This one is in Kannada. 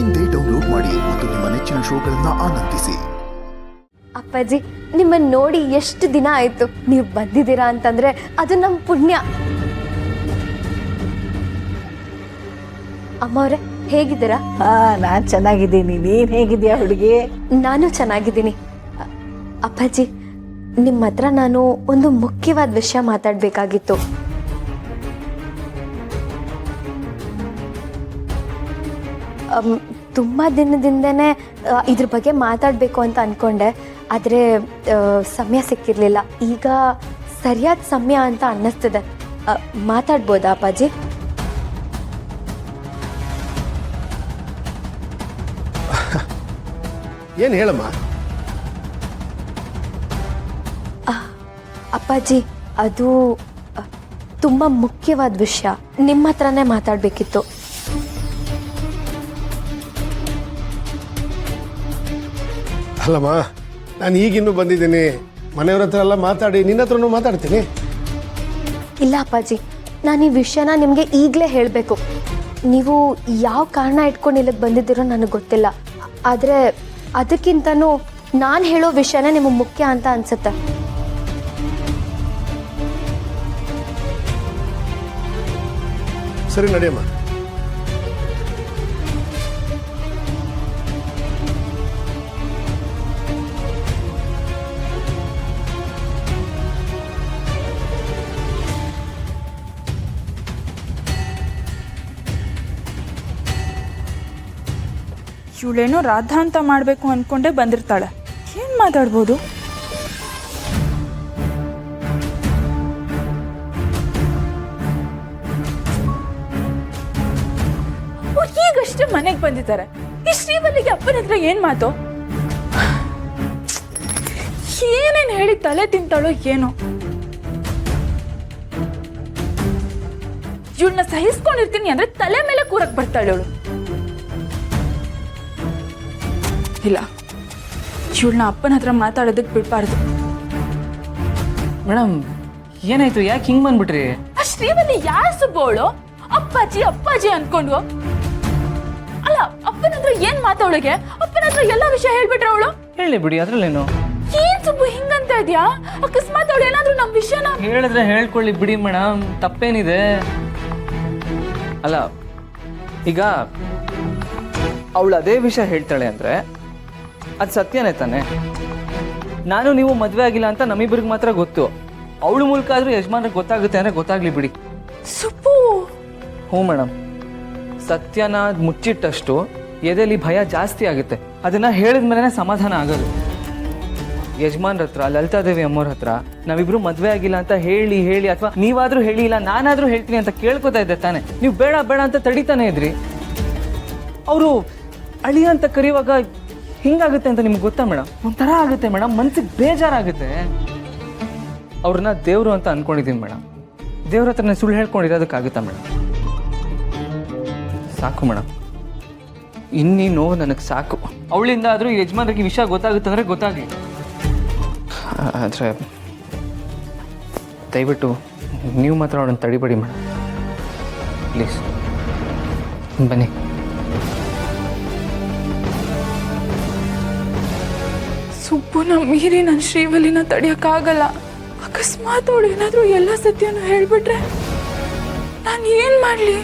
ಇಂದೇ ಡೌನ್ಲೋಡ್ ಮಾಡಿ ಮತ್ತು ನಿಮ್ಮ ನೆಚ್ಚಿನ ಶೋಗಳನ್ನ ಆನಂದಿಸಿ. ಅಪ್ಪಾಜಿ, ನಿಮ್ಮನ್ನ ನೋಡಿ ಎಷ್ಟು ದಿನ ಆಯ್ತು. ನೀವು ಬಂದಿದ್ದೀರಾ ಅಂತಂದ್ರೆ ಅದು ನಮ್ಮ ಪುಣ್ಯ. ಅಮ್ಮವ್ರೆ, ಹೇಗಿದ್ದೀರಾ? ನಾನು ಚೆನ್ನಾಗಿದ್ದೀನಿ. ನೀನು ಹೇಗಿದ್ದೀಯಾ ಹುಡುಗಿ? ನಾನು ಚೆನ್ನಾಗಿದ್ದೀನಿ. ಅಪ್ಪಾಜಿ, ನಿಮ್ಮ ಹತ್ರ ನಾನು ಒಂದು ಮುಖ್ಯವಾದ ವಿಷಯ ಮಾತಾಡಬೇಕಾಗಿತ್ತು. ತುಂಬ ದಿನದಿಂದನೇ ಇದ್ರ ಬಗ್ಗೆ ಮಾತಾಡಬೇಕು ಅಂತ ಅಂದ್ಕೊಂಡೆ, ಆದರೆ ಸಮಯ ಸಿಕ್ಕಿರಲಿಲ್ಲ. ಈಗ ಸರಿಯಾದ ಸಮಯ ಅಂತ ಅನ್ನಿಸ್ತದೆ. ಮಾತಾಡ್ಬೋದಾ ಅಪ್ಪಾಜಿ? ಏನು ಹೇಳಮ್ಮ? ಅಪ್ಪಾಜಿ, ಅದು ತುಂಬ ಮುಖ್ಯವಾದ ವಿಷಯ. ನಿಮ್ಮ ಹತ್ರನೇ ಮಾತಾಡಬೇಕಿತ್ತು. ಅಲ್ಲಮ್ಮ, ನಾನು ಈಗಿನ್ನೂ ಬಂದಿದ್ದೀನಿ. ಮನೆಯವ್ರ ಹತ್ರ ಎಲ್ಲ ಮಾತಾಡಿ ನಿನ್ನ ಹತ್ರನೂ ಮಾತಾಡ್ತೀನಿ. ಇಲ್ಲ ಅಪ್ಪಾಜಿ, ನಾನು ಈ ವಿಷಯನ ನಿಮಗೆ ಈಗಲೇ ಹೇಳಬೇಕು. ನೀವು ಯಾವ ಕಾರಣ ಇಟ್ಕೊಂಡು ಇಲ್ಲಿಗೆ ಬಂದಿದ್ದೀರೋ ನನಗೆ ಗೊತ್ತಿಲ್ಲ, ಆದರೆ ಅದಕ್ಕಿಂತನೂ ನಾನು ಹೇಳೋ ವಿಷಯನೇ ನಿಮಗೆ ಮುಖ್ಯ ಅಂತ ಅನ್ಸುತ್ತೆ. ಸರಿ, ನಡಿಯಮ್ಮ. ಇವಳೇನೋ ರಾಧಾ ಅಂತ ಮಾಡಬೇಕು ಅಂದ್ಕೊಂಡೇ ಬಂದಿರ್ತಾಳೆ. ಏನು ಮಾತಾಡ್ಬೋದು? ಈಗಷ್ಟೇ ಮನೆಗೆ ಬಂದಿದ್ದಾರೆ. ಈ ಶ್ರೀವಲ್ಲಿಗೆ ಅಪ್ಪನ ಹತ್ರ ಏನು ಮಾತು? ಏನೇನು ಹೇಳಿ ತಲೆ ತಿಂತಾಳೋ ಏನೋ. ಇವಳನ್ನ ಸಹಿಸ್ಕೊಂಡಿರ್ತೀನಿ ಅಂದ್ರೆ ತಲೆ ಮೇಲೆ ಕೂರಕ್ ಬರ್ತಾಳೆ ಅವಳು. ಇಲ್ಲ, ಇವಳನ್ನ ಅಪ್ಪನ ಹತ್ರ ಮಾತಾಡೋದಕ್ಕೆ ಬಿಡ್ಬಾರ್ದು. ಮೇಡಮ್, ಏನಾಯ್ತು? ಯಾಕೆ ಹಿಂಗೆ ಬಂದ್ಬಿಟ್ರಿ? ಆ ಶ್ರೀವಲ್ಲಿ ಯಾರು ಸುಬ್ಬವಳು? ಅಪ್ಪಾಜಿ ಅಪ್ಪಾಜಿ ಅನ್ಕೊಂಡು. ಅಲ್ಲ, ಅಪ್ಪನ ಹತ್ರ ಏನ್ ಮಾತಾವಳಿಗೆ? ಅಪ್ಪನ ಹತ್ರ ಎಲ್ಲ ವಿಷಯ ಹೇಳ್ಬಿಟ್ರೆ ಅವಳು? ಹೇಳಿ ಬಿಡಿ, ಅದ್ರಲ್ಲೇನು? ಏನ್ ಸುಬ್ಬು ಹಿಂಗಂತ ಇದ್ಯಾ? ಅಕಸ್ಮಾತ್ ಅವಳು ಏನಾದ್ರೂ ನಮ್ ವಿಷಯನ ಹೇಳಿದ್ರೆ ಹೇಳ್ಕೊಳ್ಳಿ ಬಿಡಿ ಮೇಡಮ್, ತಪ್ಪೇನಿದೆ? ಅಲ್ಲ, ಈಗ ಅವಳು ಅದೇ ವಿಷಯ ಹೇಳ್ತಾಳೆ ಅಂದ್ರೆ ಅದು ಸತ್ಯನೇ ತಾನೆ? ನಾನು ನೀವು ಮದುವೆ ಆಗಿಲ್ಲ ಅಂತ ನಮ್ಮಿಬ್ಬರಿಗೆ ಮಾತ್ರ ಗೊತ್ತು. ಅವಳ ಮೂಲಕ ಆದ್ರೂ ಯಜಮಾನ್ರಿಗೆ ಗೊತ್ತಾಗುತ್ತೆ ಅಂದ್ರೆ ಗೊತ್ತಾಗ್ಲಿ ಬಿಡಿ. ಸುಬ್ಬು, ಹ್ಞೂ ಮೇಡಮ್, ಸತ್ಯನ ಮುಚ್ಚಿಟ್ಟಷ್ಟು ಎದೆಯಲ್ಲಿ ಭಯ ಜಾಸ್ತಿ ಆಗುತ್ತೆ. ಅದನ್ನ ಹೇಳಿದ ಮೇಲೆ ಸಮಾಧಾನ ಆಗೋದು. ಯಜಮಾನ್ರ ಹತ್ರ, ಲಲಿತಾದೇವಿ ಅಮ್ಮವ್ರ ಹತ್ರ ನಾವಿಬ್ರು ಮದುವೆ ಆಗಿಲ್ಲ ಅಂತ ಹೇಳಿ ಹೇಳಿ, ಅಥವಾ ನೀವಾದ್ರೂ ಹೇಳಿ, ಇಲ್ಲ ನಾನಾದ್ರೂ ಹೇಳ್ತೀನಿ ಅಂತ ಕೇಳ್ಕೊತಾ ಇದ್ದೆ ತಾನೆ. ನೀವು ಬೇಡ ಬೇಡ ಅಂತ ತಡಿತಾನೆ ಇದ್ರಿ. ಅವರು ಅಳಿಯ ಅಂತ ಕರೆಯುವಾಗ ಹಿಂಗಾಗುತ್ತೆ ಅಂತ ನಿಮ್ಗೆ ಗೊತ್ತಾ ಮೇಡಮ್? ಒಂಥರ ಆಗುತ್ತೆ ಮೇಡಮ್, ಮನ್ಸಿಗೆ ಬೇಜಾರಾಗುತ್ತೆ. ಅವ್ರನ್ನ ದೇವರು ಅಂತ ಅನ್ಕೊಂಡಿದ್ದೀನಿ ಮೇಡಮ್. ದೇವ್ರ ಹತ್ರ ಸುಳ್ಳು ಹೇಳ್ಕೊಂಡಿರೋದಕ್ಕಾಗುತ್ತಾ ಮೇಡಮ್? ಸಾಕು ಮೇಡಮ್, ಇನ್ನೀ ನೋವು ನನಗೆ ಸಾಕು. ಅವಳಿಂದ ಆದರೂ ಯಜಮಾನ್ರಿಗೆ ವಿಷಯ ಗೊತ್ತಾಗುತ್ತೆ ಅಂದರೆ ಗೊತ್ತಾಗಲಿ. ಆದರೆ ದಯವಿಟ್ಟು ನೀವು ಮಾತ್ರ ಅವಳನ್ನು ತಡಿಬೇಡಿ ಮೇಡಮ್, ಪ್ಲೀಸ್. ಬನ್ನಿ. ಸುಬ್ಬುನ ಮೀರಿ ನನ್ನ ಶ್ರೀವಲ್ಲಿನ ತಡಿಯಕ್ಕಾಗಲ್ಲ. ಅಕಸ್ಮಾತ್ ಅವಳು ಏನಾದ್ರೂ ಎಲ್ಲ ಸತ್ಯನೂ ಹೇಳ್ಬಿಟ್ರೆ ನಾನು ಏನ್ ಮಾಡ್ಲಿ?